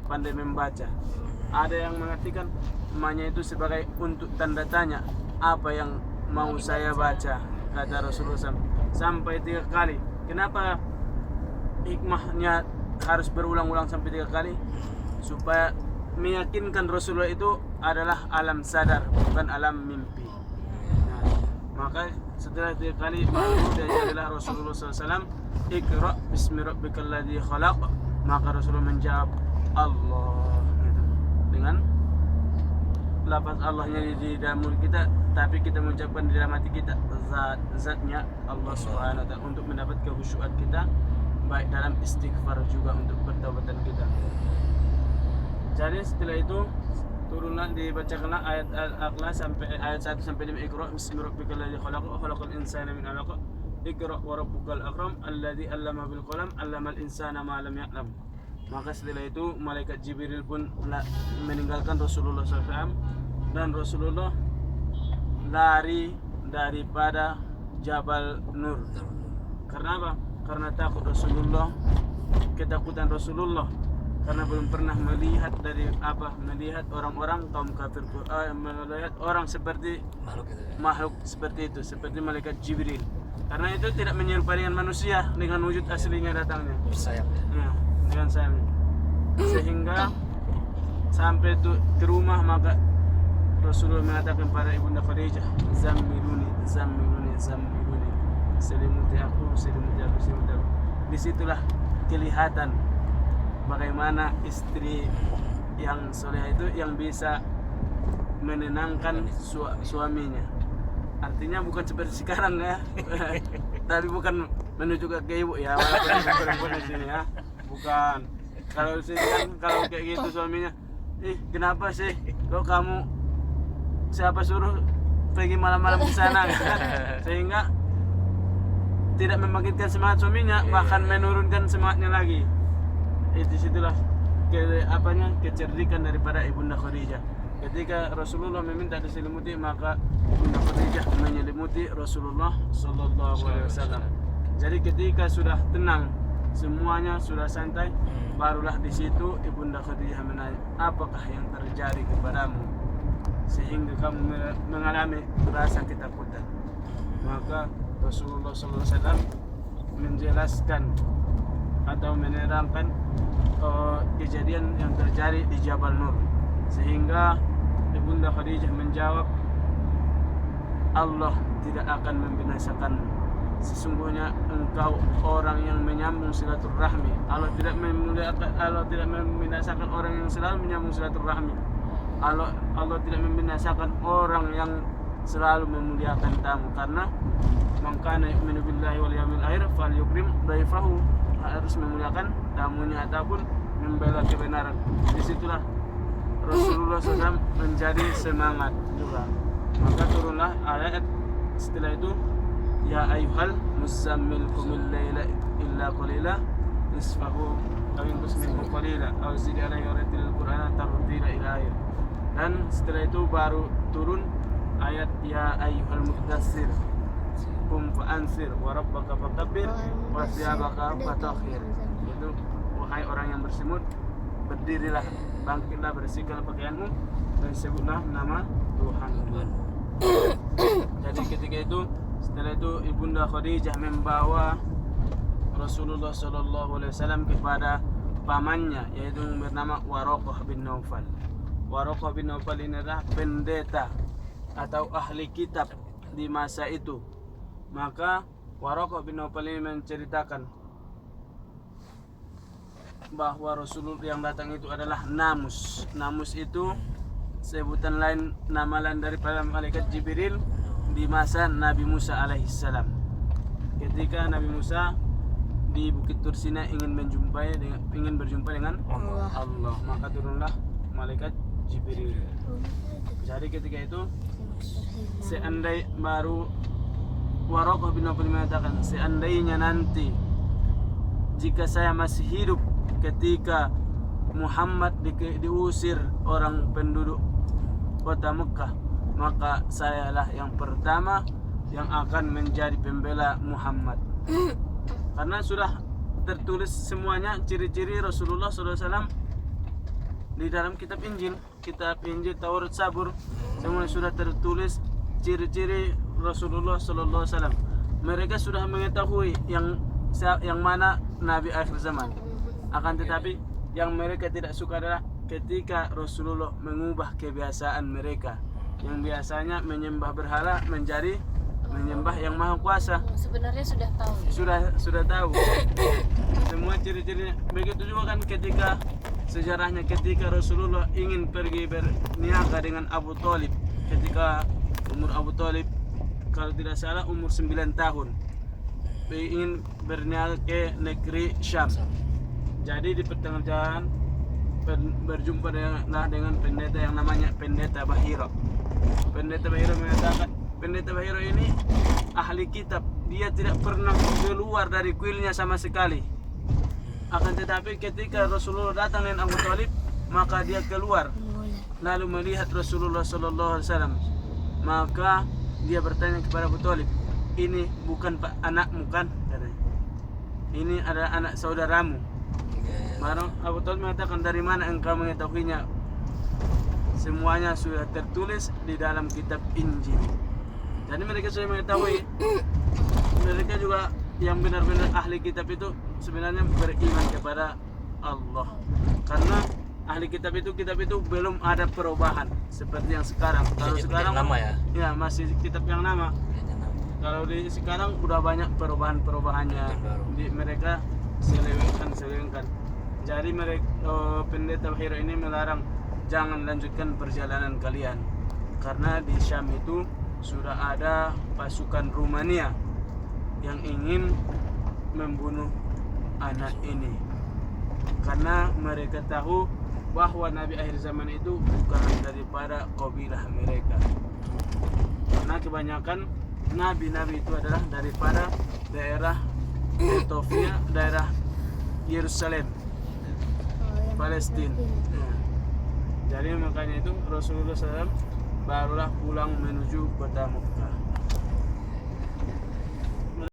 pandai membaca. Ada yang mengartikan ma-nya itu sebagai untuk tanda tanya, apa yang mau saya baca, kata Rasulullah SAW sampai 3 kali. Kenapa hikmahnya harus berulang-ulang sampai 3 kali? Supaya meyakinkan Rasulullah itu adalah alam sadar, bukan alam mimpi. Nah, maka setelah 3 kali baru diajarilah Rasulullah SAW, Iqra bismi rabbikal ladzi khalaq. Maka Rasulullah menjawab Allah gitu. Dengan lafaz Allahnya di dalam mulut kita, tapi kita mengucapkan di dalam hati kita zatnya Allah Subhanahu wa taala, untuk mendapat kekhusyuan kita baik dalam istighfar juga untuk pertaubatan kita. Jadi setelah itu turunlah dibacakanlah ayat Al-Aqlah sampai ayat 1 sampai 5. Iqra bismi rabbikal ladzi khalaq khalaqal insana min 'alaq. Iqra wa rabbukal akram alladzi 'allama bil qalam 'allamal insana ma lam ya'lam. Maka setelah itu malaikat Jibril pun meninggalkan Rasulullah SAW dan Rasulullah lari daripada Jabal Nur. Karena apa? Karena takut Rasulullah, ketakutan Rasulullah, karena belum pernah melihat melihat orang-orang kaum kafir, melihat orang seperti makhluk seperti itu, seperti malaikat Jibril. Karena itu tidak menyerupai dengan manusia dengan wujud aslinya datangnya. Bersayap. Ya, dengan sayap. Sehingga sampai ke rumah, maka Rasulullah mengatakan pada ibunda Khadijah, Zammiluni, zammiluni, zammiluni, selimuti aku, selimuti aku, selimuti aku. Disitulah kelihatan bagaimana istri yang soleh itu yang bisa menenangkan suaminya. Artinya bukan seperti sekarang ya. Tapi bukan menuju ke ibu ya, walaupun perempuan di sini ya. Bukan. Kalau sih kan kalau kayak gitu suaminya, kenapa sih kok kamu siapa suruh pergi malam-malam ke sana gitu kan? Sehingga tidak membangkitkan semangat suaminya, bahkan menurunkan semangatnya lagi. Disitulah kecerdikan daripada ibunda Khadijah. Ketika Rasulullah meminta diselimuti, maka ibunda Khadijah menyelimuti Rasulullah sallallahu alaihi wasallam. Jadi ketika sudah tenang, semuanya sudah santai, barulah di situ ibunda Khadijah menanya, apakah yang terjadi kepadamu sehingga kamu mengalami rasa ketakutan? Maka Rasulullah sallallahu alaihi wasallam menjelaskan atau menerangkan kejadian yang terjadi di Jabal Nur, sehingga ibunda Khadijah menjawab, Allah tidak akan membinasakan. Sesungguhnya engkau orang yang menyambung silaturahmi. Allah tidak membinasakan orang yang selalu menyambung silaturahmi. Allah tidak membinasakan orang yang selalu memuliakan tamu. Karena man kana yu'minu billahi wal yawmil akhir falyukrim dhaifahu, harus memuliakan tamunya ataupun membela kebenaran. Disitulah Rasulullah SAW menjadi semangat juga. Maka turunlah ayat setelah itu, ya ayyuhal muzammil qumil laila illa qalila nisfahu aw inqus minhu qalila aw zid alayhi wa rattilil qur'ana tartila ila akhir. Dan setelah itu baru turun ayat ya ayyuhal mudaththir qum fa'anzir wa rabbaka fakabbir wa thiyabaka fatahhir. Itu wahai orang yang bersemut, berdirilah, bangkitlah, bersihkanlah pakaianmu dan sebutlah nama Tuhanmu. Jadi ketika itu, setelah itu ibunda Khadijah membawa Rasulullah sallallahu alaihi wasallam kepada pamannya, yaitu bernama Waraqah bin Naufal. Waraqah bin Naufal ini adalah pendeta atau ahli kitab di masa itu. Maka Waraqah bin Naufal ini menceritakan bahwa Rasulullah yang datang itu adalah Namus. Namus itu sebutan lain, nama lain daripada malaikat Jibril di masa Nabi Musa alaihissalam. Ketika Nabi Musa di Bukit Tursina ingin berjumpa dengan Allah, maka turunlah malaikat Jibril. Jadi ketika itu baru Waraqah bin Naufal mengatakan, seandainya nanti jika saya masih hidup ketika Muhammad diusir orang penduduk kota Mekah, maka sayalah yang pertama yang akan menjadi pembela Muhammad. Karena sudah tertulis semuanya ciri-ciri Rasulullah SAW di dalam kitab Injil, Taurat, Zabur, semua sudah tertulis ciri-ciri Rasulullah Sallallahu Alaihi Wasallam. Mereka sudah mengetahui yang mana Nabi akhir zaman. Akan tetapi yang mereka tidak suka adalah ketika Rasulullah mengubah kebiasaan mereka yang biasanya menyembah berhala menjadi menyembah yang maha kuasa. Sebenarnya sudah tahu. Sudah tahu semua ciri-cirinya. Begitu juga kan ketika sejarahnya ketika Rasulullah ingin pergi berniaga dengan Abu Thalib, ketika umur Abu Thalib kalau tidak salah umur 9 tahun, ingin berniaga ke negeri Syam. Jadi di pertengahan jalan berjumpa dengan pendeta yang namanya Pendeta Bahiro. Pendeta Bahiro mengatakan, Pendeta Bahiro ini ahli kitab, dia tidak pernah keluar dari kuilnya sama sekali. Akan tetapi ketika Rasulullah datang dengan Abu Thalib, maka dia keluar lalu melihat Rasulullah Sallallahu Alaihi Wasallam. Maka dia bertanya kepada Abu Thalib, ini bukan anakmu kan? Ini adalah anak saudaramu. Maka Abu Thalib mengatakan, dari mana engkau mengetahuinya? Semuanya sudah tertulis di dalam kitab Injil. Jadi mereka sudah mengetahui. Mereka juga yang benar-benar ahli kitab itu sebenarnya beriman kepada Allah. Karena ahli kitab itu belum ada perubahan seperti yang sekarang. Kalau sekarang lama ya? Masih kitab yang lama. Kalau di sekarang udah banyak perubahannya. Mereka selewengkan. Jadi mereka Pendeta Bahiro ini melarang jangan lanjutkan perjalanan kalian karena di Syam itu sudah ada pasukan Rumania yang ingin membunuh anak ini, karena mereka tahu bahwa Nabi akhir zaman itu bukan daripada kabilah mereka, karena kebanyakan nabi-nabi itu adalah daripada daerah Ethiopia, daerah Yerusalem, Palestina. Jadi makanya itu Rasulullah SAW barulah pulang menuju kota Mekah.